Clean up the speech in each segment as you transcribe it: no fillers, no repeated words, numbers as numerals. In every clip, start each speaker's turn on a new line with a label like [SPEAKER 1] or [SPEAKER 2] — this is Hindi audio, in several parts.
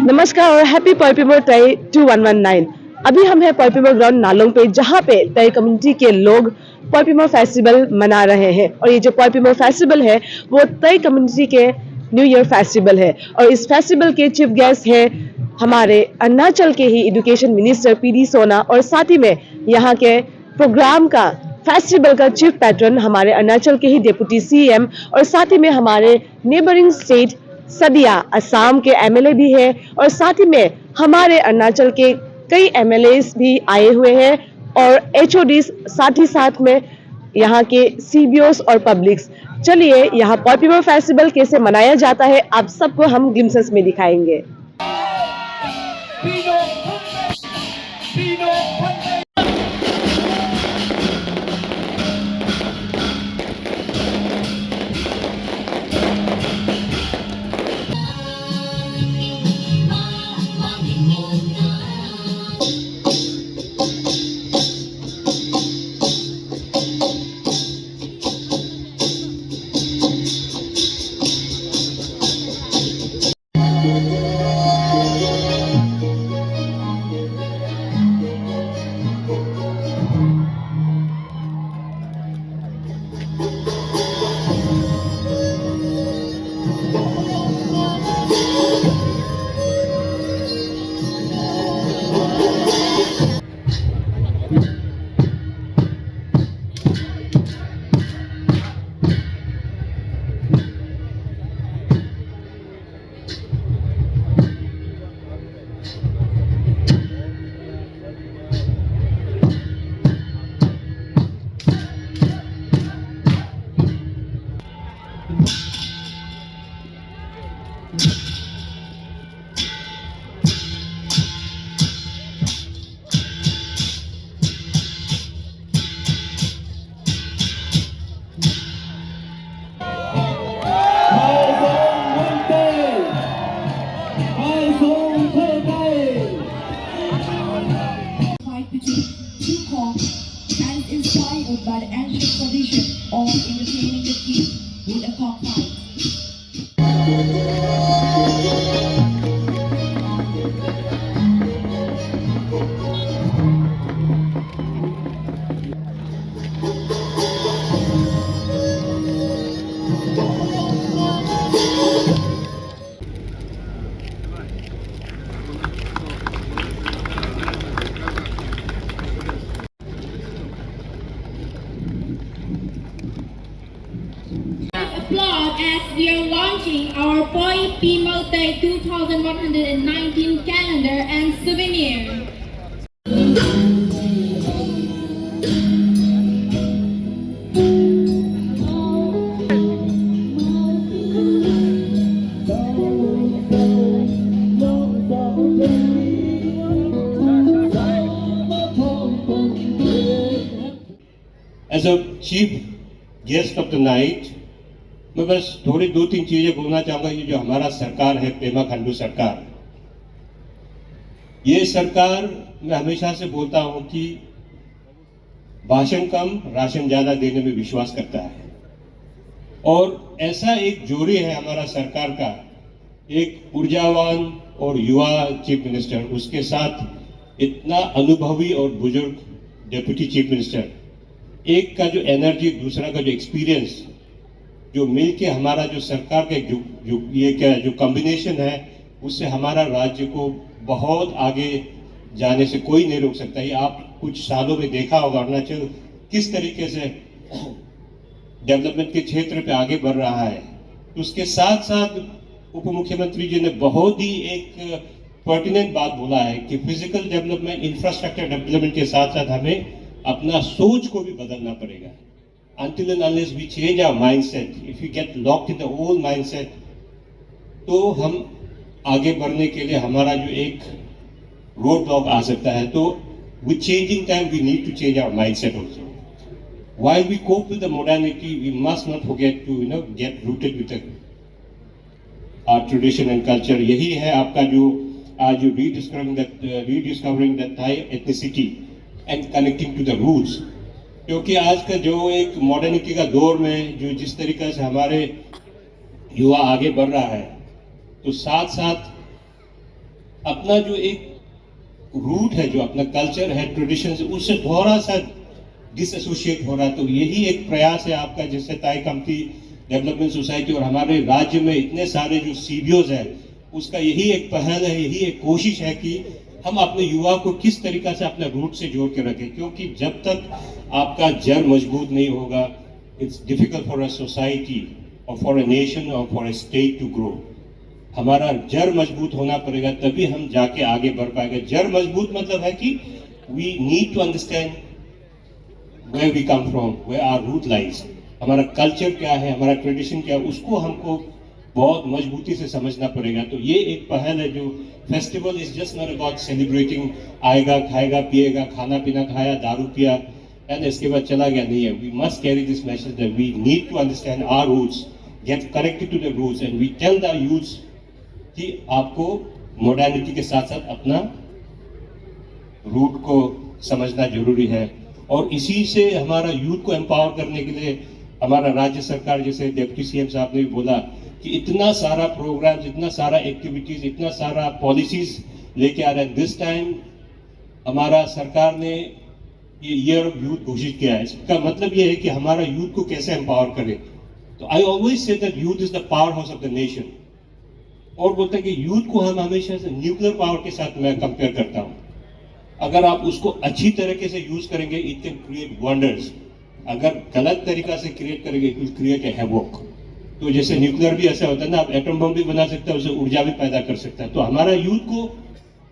[SPEAKER 1] नमस्कार और हैप्पी पॉयपीमो तय 2119। अभी हम हैं पॉयपीमो ग्राउंड नालोंग पे, जहाँ पे तय कम्युनिटी के लोग पॉयपीमो फेस्टिवल मना रहे हैं। और ये जो पॉयपीमो फेस्टिवल है वो तय कम्युनिटी के न्यू ईयर फेस्टिवल है। और इस फेस्टिवल के चीफ गेस्ट है हमारे अरुणाचल के ही एजुकेशन मिनिस्टर पीडी सोना, और साथ ही में यहाँ के प्रोग्राम का फेस्टिवल का चीफ पैट्रन हमारे अरुणाचल के ही डिप्टी सीएम, और साथ ही में हमारे नेबरिंग स्टेट सदिया असम के एमएलए भी है, और साथ ही में हमारे अरुणाचल के कई एमएलए भी आए हुए हैं, और एचओडी साथ ही साथ में यहाँ के सीबीओस और पब्लिक्स। चलिए यहाँ पॉयपीमो फेस्टिवल कैसे मनाया जाता है आप सबको हम ग्लिम्सेस में दिखाएंगे।
[SPEAKER 2] And inspired by the ancient tradition of entertaining the king with a cockfight. Applaud as we are launching our Poi-Pimo Day 2119 calendar and souvenir.
[SPEAKER 3] As a chief guest of the night, मैं बस थोड़ी दो तीन चीजें बोलना चाहूंगा। ये जो हमारा सरकार है, पेमा खांडू सरकार, ये सरकार, मैं हमेशा से बोलता हूं कि भाषण कम राशन ज्यादा देने में विश्वास करता है। और ऐसा एक जोड़ी है हमारा सरकार का, एक ऊर्जावान और युवा चीफ मिनिस्टर, उसके साथ इतना अनुभवी और बुजुर्ग डेप्यूटी चीफ मिनिस्टर, एक का जो एनर्जी, दूसरा का जो एक्सपीरियंस, जो मिलके हमारा जो सरकार का जो कॉम्बिनेशन है, उससे हमारा राज्य को बहुत आगे जाने से कोई नहीं रोक सकता। ये आप कुछ सालों में देखा होगा अरुणाचल किस तरीके से डेवलपमेंट के क्षेत्र पे आगे बढ़ रहा है। उसके साथ साथ उप मुख्यमंत्री जी ने बहुत ही एक पर्टिनेंट बात बोला है कि फिजिकल डेवलपमेंट, इंफ्रास्ट्रक्चर डेवलपमेंट के साथ साथ हमें अपना सोच को भी बदलना पड़ेगा। Until and unless we change our mindset, if we get locked in the old mindset, तो हम आगे बढ़ने के लिए हमारा जो एक रोड ब्लॉक आ सकता है। तो with changing time, we need to change our mindset also. While we cope with the modernity, we must not forget to get rooted with our tradition and culture. यही है आपका जो आज rediscovering the Thai ethnicity and connecting to the roots। क्योंकि आज का जो एक मॉडर्निटी का दौर में जो जिस तरीके से हमारे युवा आगे बढ़ रहा है, तो साथ साथ अपना जो एक रूट है, जो अपना कल्चर है, ट्रेडिशन है, उससे थोड़ा सा डिसएसोशिएट हो रहा है। तो यही एक प्रयास है आपका, जिससे ताई कमती डेवलपमेंट सोसाइटी और हमारे राज्य में इतने सारे जो सीबीओज हैं, उसका यही एक पहल है, यही एक कोशिश है कि हम अपने युवा को किस तरीका से अपने रूट से जोड़ के रखें। क्योंकि जब तक आपका जड़ मजबूत नहीं होगा, it's difficult for a society और फॉर अ नेशन और for a state to grow. हमारा जड़ मजबूत होना पड़ेगा, तभी हम जाके आगे बढ़ पाएंगे। जड़ मजबूत मतलब है कि we need to understand where we come from, where our root lies. हमारा कल्चर क्या है, हमारा ट्रेडिशन क्या है, उसको हमको बहुत मजबूती से समझना पड़ेगा। तो ये एक पहल है, जो festival is just not about celebrating, आएगा खाएगा पिएगा, खाना पीना खाया, दारू पिया एंड इसके बाद चला गया, नहीं है। We must carry this message that we need to understand our roots, get connected to the roots and we tell the youths कि आपको मॉडर्निटी के साथ साथ अपना रूट को समझना जरूरी है। और इसी से हमारा यूथ को एम्पावर करने के लिए हमारा राज्य सरकार, जैसे डिप्टी सीएम साहब ने भी बोला कि इतना सारा प्रोग्राम्स, इतना सारा एक्टिविटीज, इतना सारा पॉलिसीज लेके आ रहे हैं। दिस टाइम हमारा सरकार ने ये ईयर ऑफ यूथ घोषित किया है। इसका मतलब ये है कि हमारा यूथ को कैसे एम्पावर करें। तो I always say that youth is the power house of the nation. और बोलते हैं कि यूथ को हम हमेशा से न्यूक्लियर पावर के साथ मैं कंपेयर करता हूं। अगर आप उसको अच्छी तरीके से यूज करेंगे, इट कैन क्रिएट वंडर्स। अगर गलत तरीका से क्रिएट करेंगे, it will create a havoc. तो जैसे न्यूक्लियर भी ऐसा होता है ना, आप एटम बम भी बना सकते हैं, उससे ऊर्जा भी पैदा कर सकता है। तो हमारा यूथ को,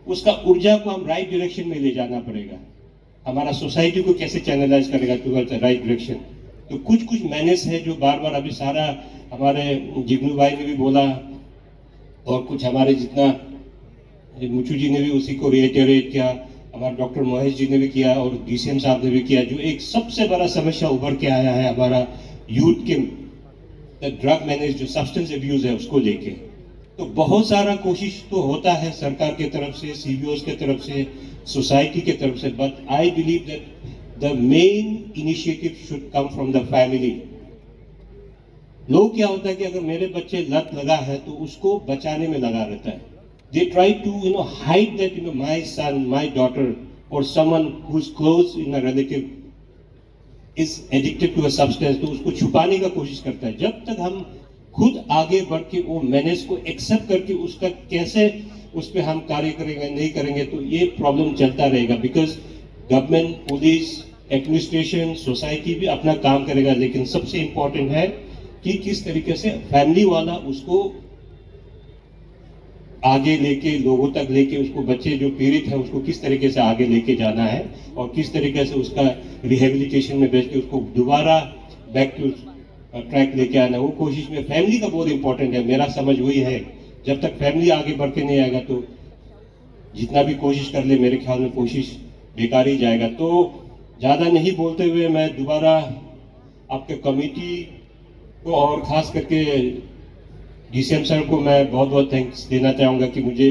[SPEAKER 3] उसका ऊर्जा को हम राइट डायरेक्शन में ले जाना पड़ेगा। हमारा सोसाइटी को कैसे चैनलाइज करेगा टुवर्ड्स द राइट डायरेक्शन। तो कुछ कुछ मैनेज है जो बार बार अभी सारा हमारे जिग्नू भाई ने भी बोला, और कुछ हमारे जितना मुचू जी ने भी उसी को रिएटरेट किया, हमारे डॉक्टर महेश जी ने भी किया और डीसीएम साहब ने भी किया। जो एक सबसे बड़ा समस्या उभर के आया है हमारा यूथ के ड्रग मैनेज, जो सब्सटेंस अब्यूज है, उसको लेके। तो बहुत सारा कोशिश तो होता है सरकार के तरफ से, सीबीओज के तरफ से, सोसाइटी के तरफ से, but I believe that the main initiative should come from the family. लोग क्या होता है कि अगर मेरे बच्चे लत लगा है तो उसको बचाने में लगा रहता है। They try to hide that my son, my daughter और someone who is close in a relative is addicted to a substance, तो उसको छुपाने का कोशिश करता है। जब तक हम खुद आगे बढ़ के वो मैनेज को एक्सेप्ट करके उसका कैसे उस पर हम कार्य करेंगे, नहीं करेंगे, तो ये प्रॉब्लम चलता रहेगा। Because government, police, administration, society भी अपना काम करेगा, लेकिन सबसे इंपॉर्टेंट है कि किस तरीके से फैमिली वाला उसको आगे लेके, लोगों तक लेके, उसको बच्चे जो पीड़ित है उसको किस तरीके से आगे लेके जाना है और किस तरीके से उसका रिहेबिलिटेशन में बैठ के उसको दोबारा बैक टू ट्रैक लेके आना। वो कोशिश में फैमिली का बहुत इंपॉर्टेंट है। मेरा समझ वही है, जब तक फैमिली आगे बढ़ के नहीं आएगा तो जितना भी कोशिश कर ले, मेरे ख्याल में कोशिश बेकार ही जाएगा। तो ज़्यादा नहीं बोलते हुए मैं दोबारा आपके कमेटी को और खास करके डीसीएम सर को मैं बहुत बहुत थैंक्स देना चाहूँगा कि मुझे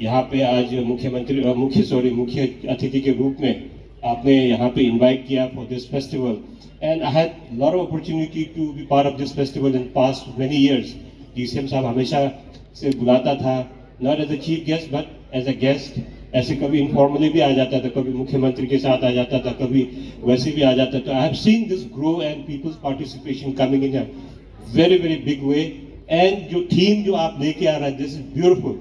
[SPEAKER 3] यहाँ पे आज मुख्य अतिथि के रूप में आपने यहाँ पे इनवाइट किया for this festival. And I had lot of opportunity to be part of this festival in past many years. DCM साहब हमेशा से बुलाता था, not as a chief guest but as a guest. ऐसे कभी इनफॉर्मली भी आ जाता था, कभी मुख्यमंत्री के साथ आ जाता था, कभी वैसे भी आ जाता था। I have seen this grow and peoples participation coming in a very very big way. And जो थीम जो आप लेके आ रहे हैं, दिस इज ब्यूटीफुल,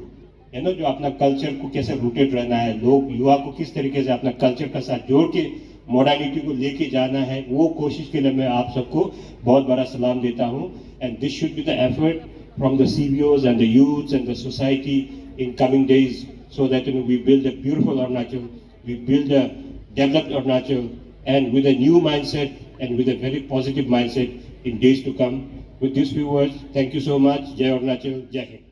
[SPEAKER 3] है ना, जो अपना कल्चर को कैसे रूटेड रहना है, लोग युवा को किस तरीके से अपना कल्चर के साथ जोड़ के मॉडर्निटी को लेके जाना है, वो कोशिश के लिए मैं आप सबको बहुत बड़ा सलाम देता हूँ। And this should be the effort from the CBOs and the youths and the society in coming days, so that we build a beautiful Arunachal, we build a developed Arunachal, and with a new mindset and with a very positive mindset in days to come. With these few words, thank you so much. Jai Arunachal, Jai Hind.